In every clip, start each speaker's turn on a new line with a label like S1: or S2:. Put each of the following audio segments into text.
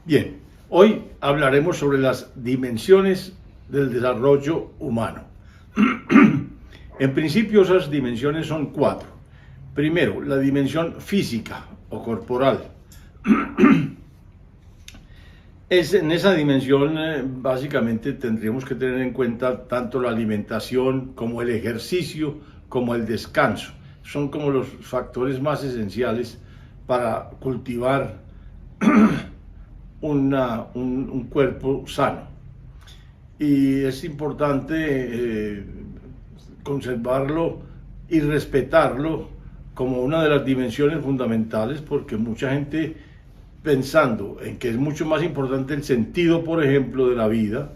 S1: Bien, hoy hablaremos sobre las dimensiones del desarrollo humano. En principio, esas dimensiones son cuatro. Primero, la dimensión física o corporal. En esa dimensión básicamente tendríamos que tener en cuenta tanto la alimentación como el ejercicio como el descanso. Son como los factores más esenciales para cultivar un cuerpo sano. Y es importante conservarlo y respetarlo como una de las dimensiones fundamentales, porque mucha gente, pensando en que es mucho más importante el sentido, por ejemplo, de la vida,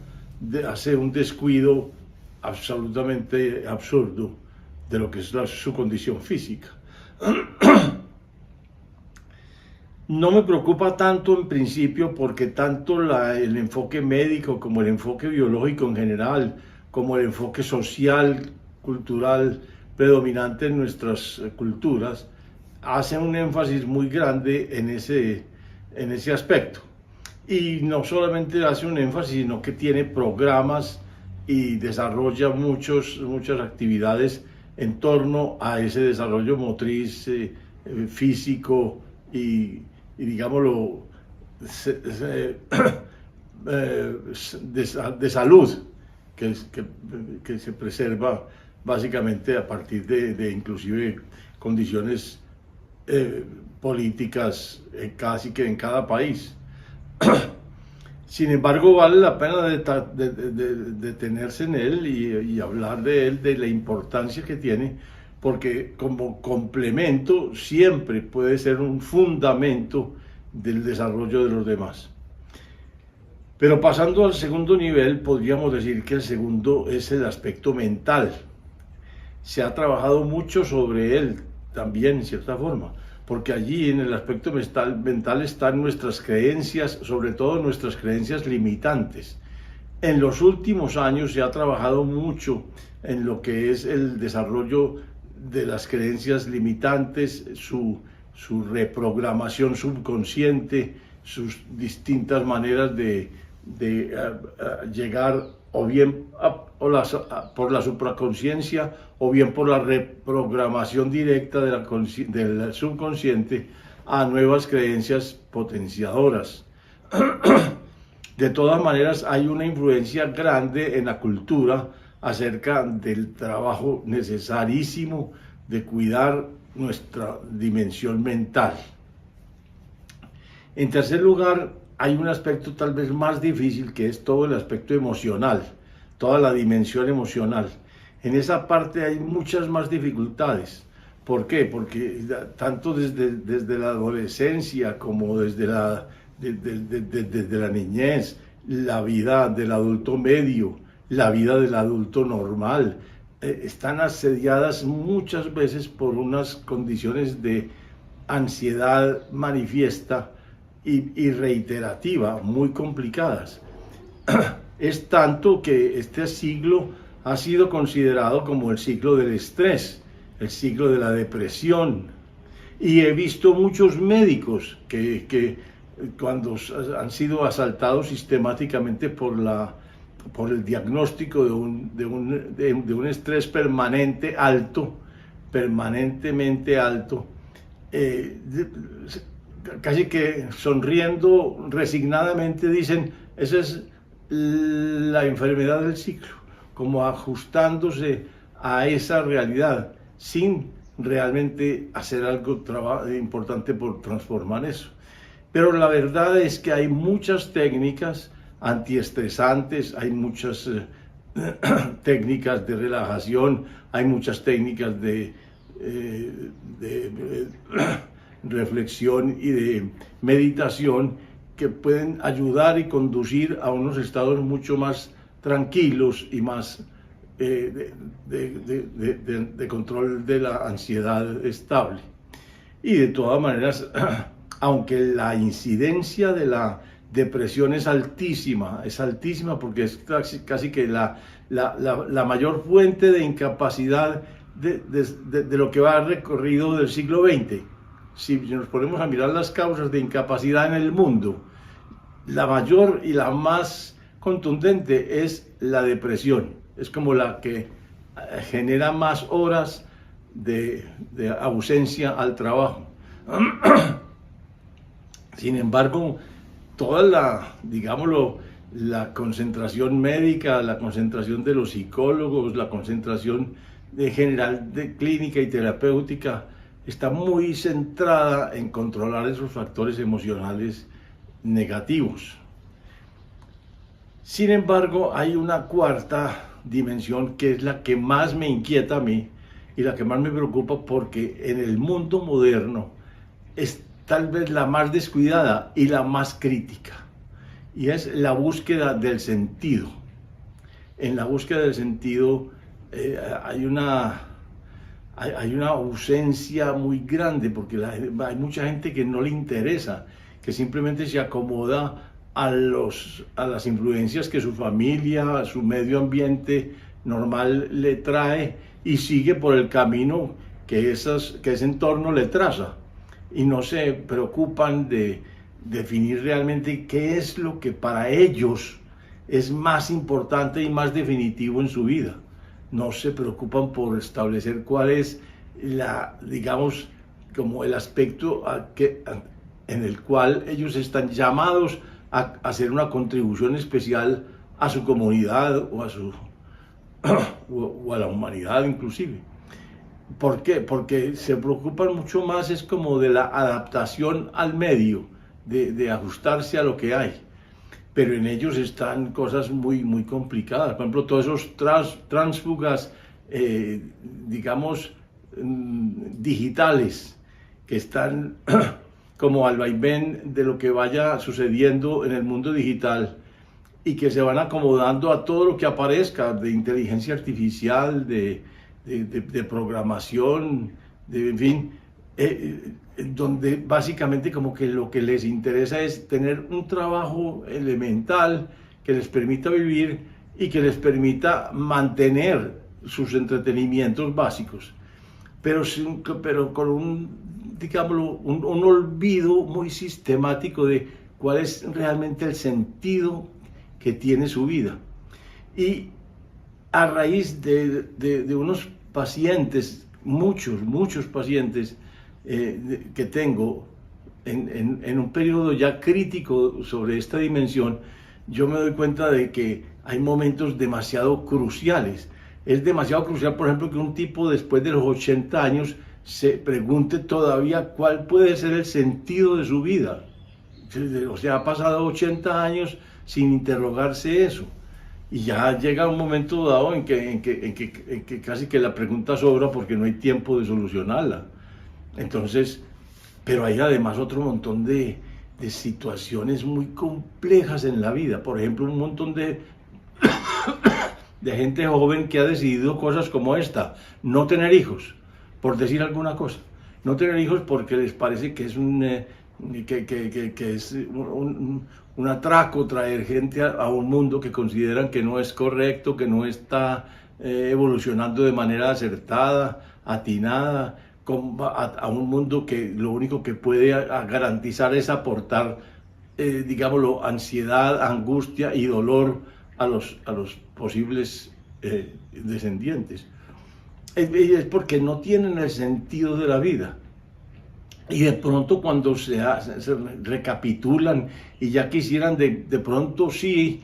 S1: hace un descuido absolutamente absurdo de lo que es su condición física. No me preocupa tanto en principio, porque tanto el enfoque médico como el enfoque biológico en general, como el enfoque social, cultural predominante en nuestras culturas, hacen un énfasis muy grande en ese aspecto. Y no solamente hace un énfasis, sino que tiene programas y desarrolla muchas actividades en torno a ese desarrollo motriz, físico y digámoslo, de salud, que se preserva básicamente a partir de inclusive condiciones políticas casi que en cada país. Sin embargo, vale la pena detenerse en él y hablar de él, de la importancia que tiene, porque como complemento siempre puede ser un fundamento del desarrollo de los demás. Pero pasando al segundo nivel, podríamos decir que el segundo es el aspecto mental. Se ha trabajado mucho sobre él también, en cierta forma, porque allí en el aspecto mental están nuestras creencias, sobre todo nuestras creencias limitantes. En los últimos años se ha trabajado mucho en lo que es el desarrollo de las creencias limitantes, su reprogramación subconsciente, sus distintas maneras de llegar o bien por la supraconsciencia o bien por la reprogramación directa del subconsciente a nuevas creencias potenciadoras. De todas maneras, hay una influencia grande en la cultura acerca del trabajo necesarísimo de cuidar nuestra dimensión mental. En tercer lugar, hay un aspecto tal vez más difícil, que es todo el aspecto emocional, toda la dimensión emocional. En esa parte hay muchas más dificultades. ¿Por qué? Porque tanto desde la adolescencia como desde la niñez, la vida del adulto medio, la vida del adulto normal, están asediadas muchas veces por unas condiciones de ansiedad manifiesta y reiterativa, muy complicadas. Es tanto que este siglo ha sido considerado como el siglo del estrés, el siglo de la depresión. Y he visto muchos médicos que cuando han sido asaltados sistemáticamente por el diagnóstico de un estrés permanente alto, permanentemente alto, casi que sonriendo resignadamente dicen: esa es la enfermedad del siglo, como ajustándose a esa realidad, sin realmente hacer algo importante por transformar eso. Pero la verdad es que hay muchas técnicas antiestresantes, hay muchas técnicas de relajación, hay muchas técnicas de reflexión y de meditación que pueden ayudar y conducir a unos estados mucho más tranquilos y más de control de la ansiedad estable. Y de todas maneras, aunque la incidencia de la depresión es altísima porque es casi que la mayor fuente de incapacidad de lo que va a recorrido del siglo XX. Si nos ponemos a mirar las causas de incapacidad en el mundo, la mayor y la más contundente es la depresión. Es como la que genera más horas de ausencia al trabajo. Sin embargo, toda la, digámoslo, la concentración médica, la concentración de los psicólogos, la concentración de general de clínica y terapéutica está muy centrada en controlar esos factores emocionales negativos. Sin embargo, hay una cuarta dimensión que es la que más me inquieta a mí y la que más me preocupa, porque en el mundo moderno es tal vez la más descuidada y la más crítica, y es la búsqueda del sentido. En la búsqueda del sentido hay una ausencia muy grande, porque hay mucha gente que no le interesa, que simplemente se acomoda a las influencias que su familia, su medio ambiente normal le trae, y sigue por el camino que ese entorno le traza, y no se preocupan de definir realmente qué es lo que para ellos es más importante y más definitivo en su vida. No se preocupan por establecer cuál es digamos, como el aspecto en el cual ellos están llamados a hacer una contribución especial a su comunidad o a la humanidad inclusive. ¿Por qué? Porque se preocupan mucho más, es como de la adaptación al medio, de ajustarse a lo que hay. Pero en ellos están cosas muy, muy complicadas. Por ejemplo, todos esos tránsfugas, digamos, digitales, que están como al vaivén de lo que vaya sucediendo en el mundo digital, y que se van acomodando a todo lo que aparezca, de inteligencia artificial, de programación, en fin, donde básicamente como que lo que les interesa es tener un trabajo elemental que les permita vivir y que les permita mantener sus entretenimientos básicos, pero con digámoslo, un olvido muy sistemático de cuál es realmente el sentido que tiene su vida. Y a raíz de unos pacientes, muchos pacientes que tengo en un periodo ya crítico sobre esta dimensión, yo me doy cuenta de que hay momentos demasiado cruciales. Es demasiado crucial, por ejemplo, que un tipo después de los 80 años se pregunte todavía cuál puede ser el sentido de su vida. O sea, ha pasado 80 años sin interrogarse eso. Y ya llega un momento dado en que casi que la pregunta sobra porque no hay tiempo de solucionarla. Entonces, pero hay además otro montón de situaciones muy complejas en la vida. Por ejemplo, un montón de gente joven que ha decidido cosas como esta: no tener hijos, por decir alguna cosa. No tener hijos porque les parece que es un atraco traer gente a un mundo que consideran que no es correcto, que no está evolucionando de manera acertada, atinada, a un mundo que lo único que puede garantizar es aportar, digámoslo, ansiedad, angustia y dolor a los posibles descendientes. Es porque no tienen el sentido de la vida. Y de pronto cuando se recapitulan y ya quisieran de pronto sí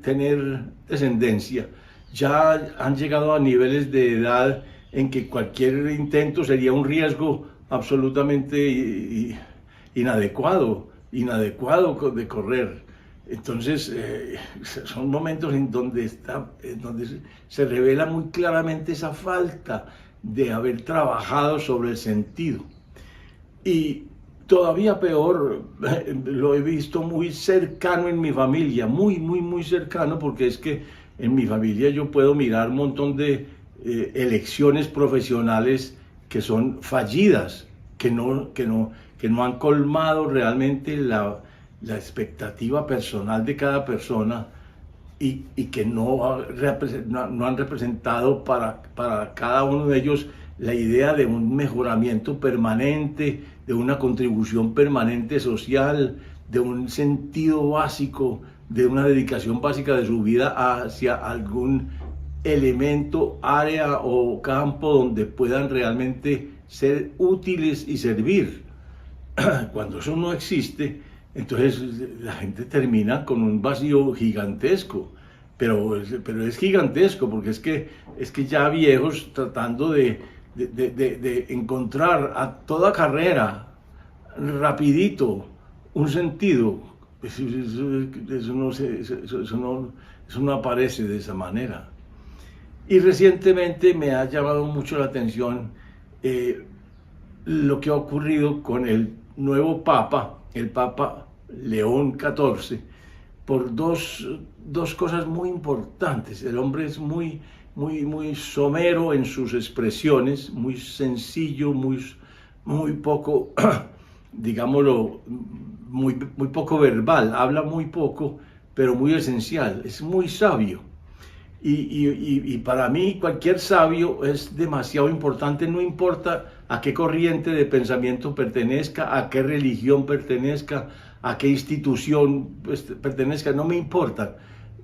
S1: tener descendencia, ya han llegado a niveles de edad en que cualquier intento sería un riesgo absolutamente inadecuado de correr. Entonces son momentos en donde se revela muy claramente esa falta de haber trabajado sobre el sentido. Y todavía peor, lo he visto muy cercano en mi familia, muy cercano, porque es que en mi familia yo puedo mirar un montón de elecciones profesionales que son fallidas, que no han colmado realmente la expectativa personal de cada persona, y que no han representado para cada uno de ellos la idea de un mejoramiento permanente, de una contribución permanente social, de un sentido básico, de una dedicación básica de su vida hacia algún elemento, área o campo donde puedan realmente ser útiles y servir. Cuando eso no existe, entonces la gente termina con un vacío gigantesco, pero es gigantesco porque es que ya viejos tratando de encontrar a toda carrera, rapidito, un sentido, eso no aparece de esa manera. Y recientemente me ha llamado mucho la atención lo que ha ocurrido con el nuevo Papa, el Papa León XIV, por dos cosas muy importantes. El hombre es muy somero en sus expresiones, muy sencillo, muy poco, digámoslo, muy poco verbal, habla muy poco, pero muy esencial, es muy sabio. Y para mí cualquier sabio es demasiado importante, no importa a qué corriente de pensamiento pertenezca, a qué religión pertenezca, a qué institución pertenezca, no me importa.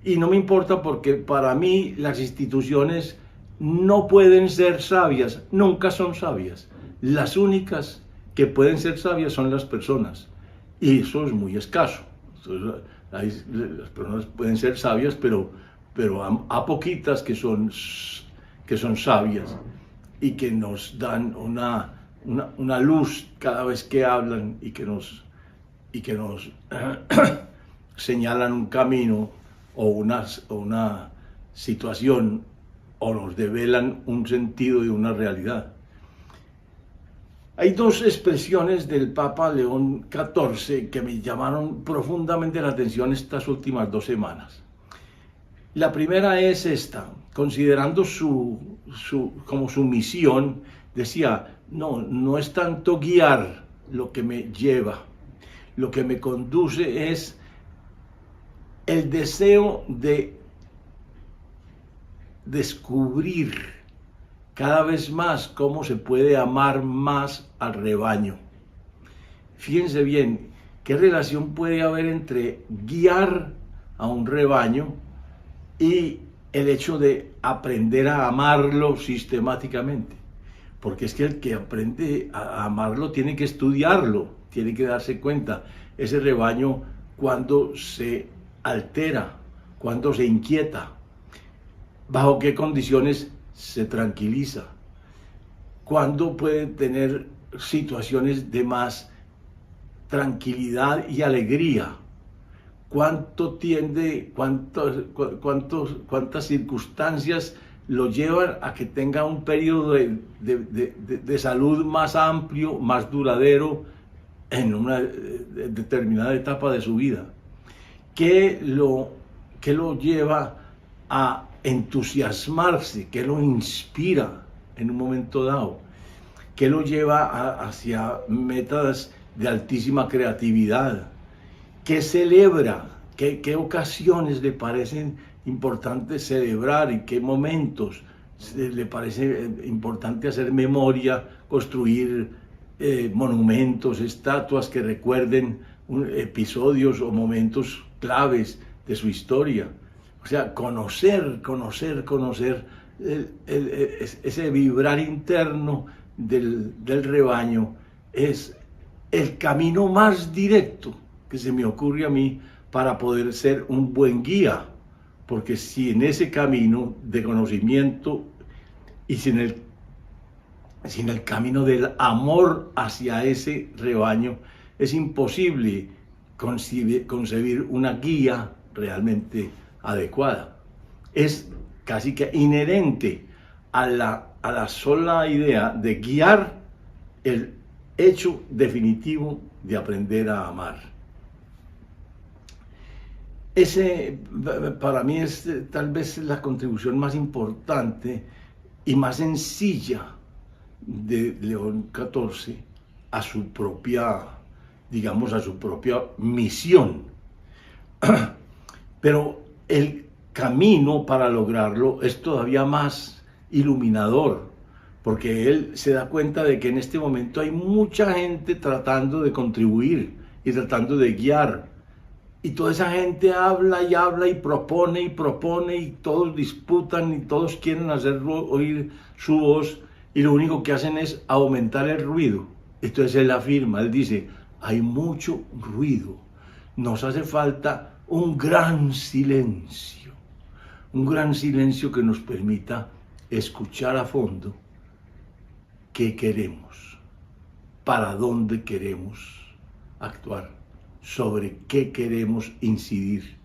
S1: Y no me importa porque para mí las instituciones no pueden ser sabias, nunca son sabias. Las únicas que pueden ser sabias son las personas. Y eso es muy escaso. Las personas pueden ser sabias, pero a poquitas que son sabias y que nos dan una luz cada vez que hablan y que nos señalan un camino o una situación o nos develan un sentido de una realidad. Hay dos expresiones del Papa León XIV que me llamaron profundamente la atención estas últimas 2 semanas. La primera es esta, considerando como su misión, decía, no es tanto guiar lo que me lleva, lo que me conduce es el deseo de descubrir cada vez más cómo se puede amar más al rebaño. Fíjense bien, ¿qué relación puede haber entre guiar a un rebaño y el hecho de aprender a amarlo sistemáticamente? Porque es que el que aprende a amarlo tiene que estudiarlo, tiene que darse cuenta. Ese rebaño cuando se altera, cuando se inquieta, bajo qué condiciones se tranquiliza, cuándo puede tener situaciones de más tranquilidad y alegría, cuántas circunstancias lo llevan a que tenga un periodo de salud más amplio, más duradero en una determinada etapa de su vida. ¿Qué lo lleva a entusiasmarse? ¿Qué lo inspira en un momento dado? ¿Qué lo lleva hacia metas de altísima creatividad? ¿Qué celebra? ¿Qué ocasiones le parecen importantes celebrar y qué momentos le parece importante hacer memoria, construir monumentos, estatuas que recuerden episodios o momentos claves de su historia? O sea, conocer ese vibrar interno del rebaño es el camino más directo que se me ocurre a mí para poder ser un buen guía, porque si en ese camino de conocimiento y sin el camino del amor hacia ese rebaño, es imposible concebir una guía realmente adecuada. Es casi que inherente a la sola idea de guiar el hecho definitivo de aprender a amar. Ese para mí es tal vez la contribución más importante y más sencilla de León XIV a su propia, digamos, a su propia misión. Pero el camino para lograrlo es todavía más iluminador, porque él se da cuenta de que en este momento hay mucha gente tratando de contribuir y tratando de guiar. Y toda esa gente habla y propone y todos disputan y todos quieren hacer oír su voz y lo único que hacen es aumentar el ruido. Entonces él afirma, él dice, hay mucho ruido, nos hace falta un gran silencio que nos permita escuchar a fondo qué queremos, para dónde queremos actuar, sobre qué queremos incidir.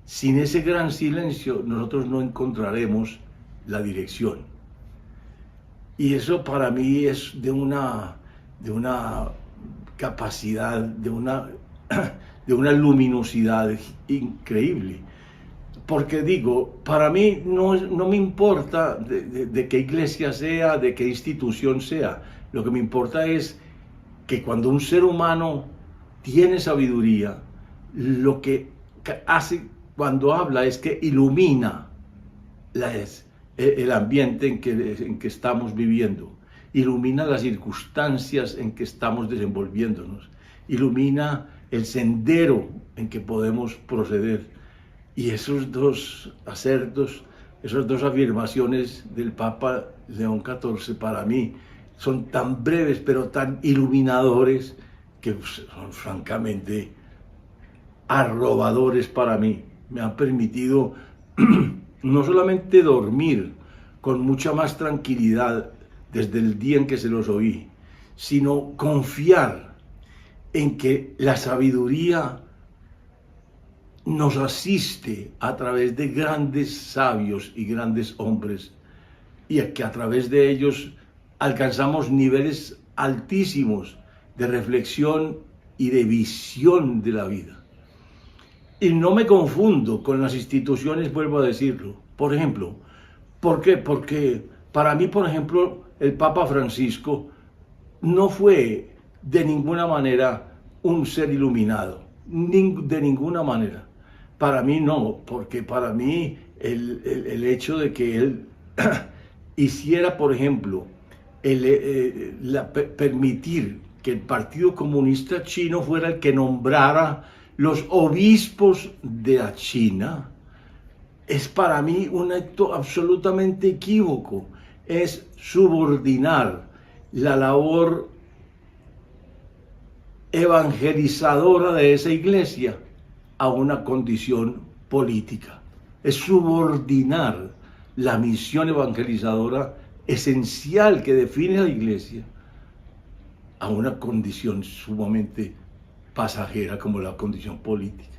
S1: Sin ese gran silencio nosotros no encontraremos la dirección. Y eso para mí es de una capacidad, de una luminosidad increíble. Porque digo, para mí no me importa de qué iglesia sea, de qué institución sea. Lo que me importa es que cuando un ser humano tiene sabiduría, lo que hace cuando habla es que ilumina el ambiente en que estamos viviendo, ilumina las circunstancias en que estamos desenvolviéndonos, ilumina el sendero en que podemos proceder. Y esos dos acertos, esas dos afirmaciones del Papa León XIV para mí son tan breves pero tan iluminadores que son francamente arrobadores para mí. Me han permitido no solamente dormir con mucha más tranquilidad desde el día en que se los oí, sino confiar en que la sabiduría nos asiste a través de grandes sabios y grandes hombres, y que a través de ellos alcanzamos niveles altísimos de reflexión y de visión de la vida. Y no me confundo con las instituciones, vuelvo a decirlo. Por ejemplo, ¿por qué? Porque para mí, por ejemplo, el Papa Francisco no fue de ninguna manera un ser iluminado, de ninguna manera. Para mí no, porque para mí el hecho de que él hiciera, por ejemplo, permitir que el Partido Comunista Chino fuera el que nombrara los obispos de la China, es para mí un acto absolutamente equívoco. Es subordinar la labor evangelizadora de esa iglesia a una condición política. Es subordinar la misión evangelizadora esencial que define a la iglesia a una condición sumamente pasajera como la condición política.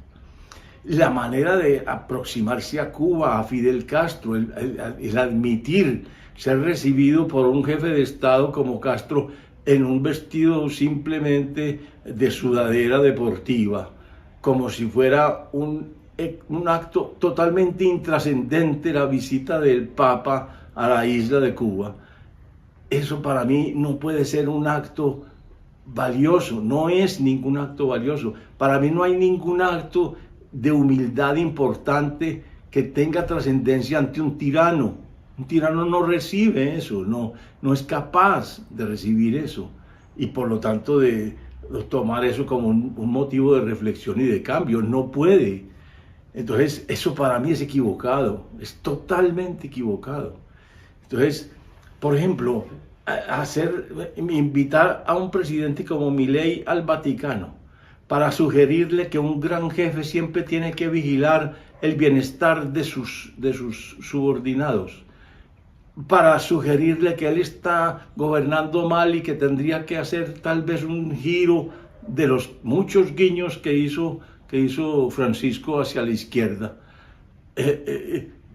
S1: La manera de aproximarse a Cuba, a Fidel Castro, el admitir ser recibido por un jefe de Estado como Castro en un vestido simplemente de sudadera deportiva, como si fuera un acto totalmente intrascendente, la visita del Papa a la isla de Cuba. Eso para mí no puede ser un acto valioso, no es ningún acto valioso. Para mí no hay ningún acto de humildad importante que tenga trascendencia ante un tirano. Un tirano no recibe eso, no es capaz de recibir eso, y por lo tanto de tomar eso como un motivo de reflexión y de cambio. No puede. Entonces eso para mí es equivocado, es totalmente equivocado. Entonces, por ejemplo, invitar a un presidente como Milei al Vaticano para sugerirle que un gran jefe siempre tiene que vigilar el bienestar de sus subordinados, para sugerirle que él está gobernando mal y que tendría que hacer tal vez un giro de los muchos guiños que hizo Francisco hacia la izquierda,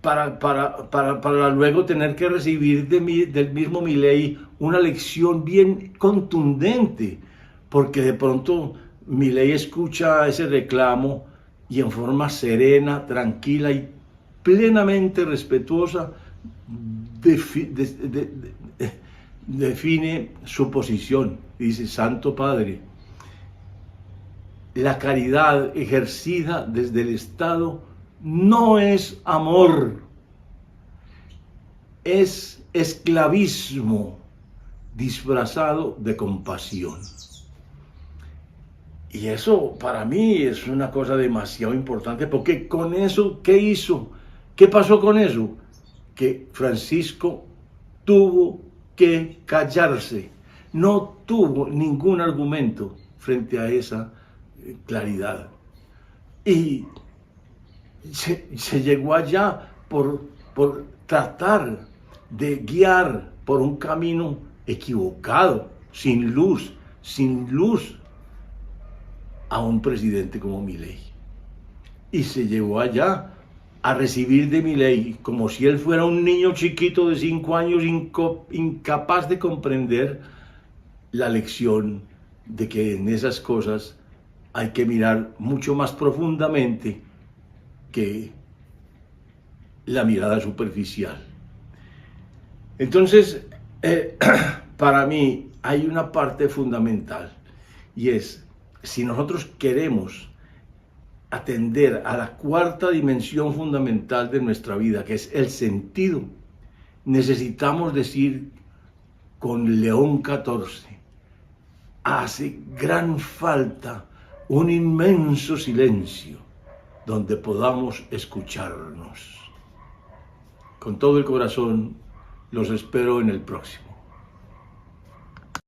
S1: para luego tener que recibir del mismo Milei una lección bien contundente, porque de pronto Milei escucha ese reclamo y en forma serena, tranquila y plenamente respetuosa define su posición. Dice: Santo Padre, la caridad ejercida desde el Estado no es amor, es esclavismo disfrazado de compasión. Y eso para mí es una cosa demasiado importante, porque con eso, ¿qué hizo? ¿Qué pasó con eso? Que Francisco tuvo que callarse, no tuvo ningún argumento frente a esa claridad. Y se llegó allá por tratar de guiar por un camino equivocado, sin luz a un presidente como Milei. Y se llevó allá a recibir de Milei como si él fuera un niño chiquito de 5 años incapaz de comprender la lección de que en esas cosas hay que mirar mucho más profundamente que la mirada superficial. Entonces, para mí hay una parte fundamental, y es, si nosotros queremos atender a la cuarta dimensión fundamental de nuestra vida, que es el sentido, necesitamos decir con León XIV, hace gran falta un inmenso silencio donde podamos escucharnos. Con todo el corazón, los espero en el próximo.